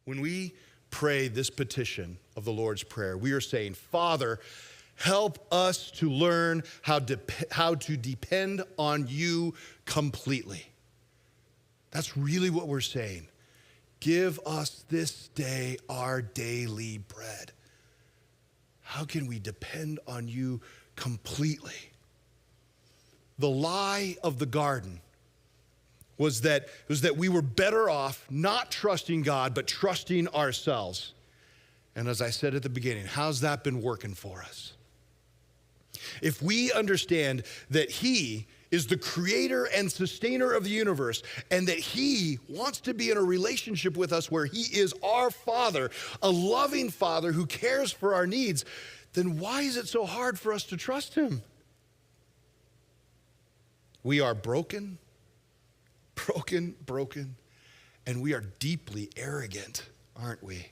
When we pray this petition of the Lord's Prayer, we are saying, Father, help us to learn how to depend on you completely. That's really what we're saying. Give us this day our daily bread. How can we depend on you completely? The lie of the garden was that we were better off not trusting God, but trusting ourselves. And as I said at the beginning, how's that been working for us? If we understand that he is the creator and sustainer of the universe, and that he wants to be in a relationship with us where he is our Father, a loving Father who cares for our needs, then why is it so hard for us to trust him? We are broken, and we are deeply arrogant, aren't we?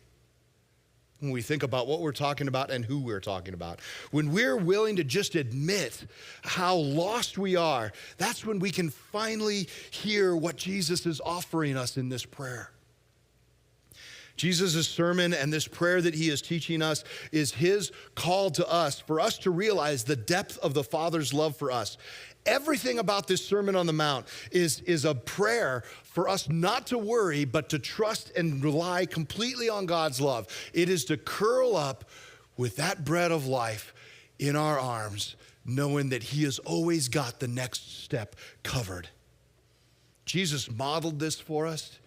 When we think about what we're talking about and who we're talking about. When we're willing to just admit how lost we are, that's when we can finally hear what Jesus is offering us in this prayer. Jesus' sermon and this prayer that he is teaching us is his call to us, for us to realize the depth of the Father's love for us. Everything about this Sermon on the Mount is a prayer for us not to worry, but to trust and rely completely on God's love. It is to curl up with that bread of life in our arms, knowing that he has always got the next step covered. Jesus modeled this for us.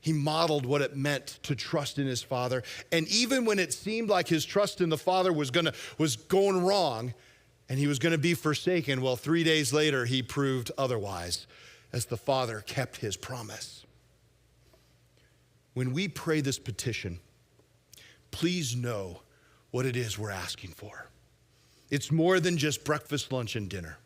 He modeled what it meant to trust in his Father. And even when it seemed like his trust in the Father was going wrong and he was going to be forsaken, well, 3 days later, he proved otherwise as the Father kept his promise. When we pray this petition, please know what it is we're asking for. It's more than just breakfast, lunch, and dinner.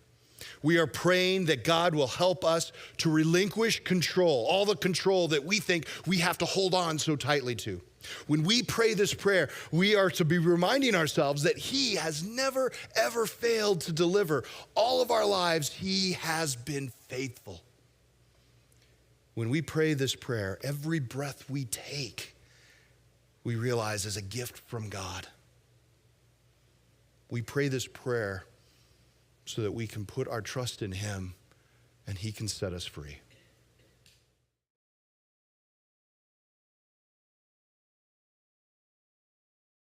We are praying that God will help us to relinquish control, all the control that we think we have to hold on so tightly to. When we pray this prayer, we are to be reminding ourselves that he has never, ever failed to deliver. All of our lives, he has been faithful. When we pray this prayer, every breath we take, we realize is a gift from God. We pray this prayer so that we can put our trust in him and he can set us free.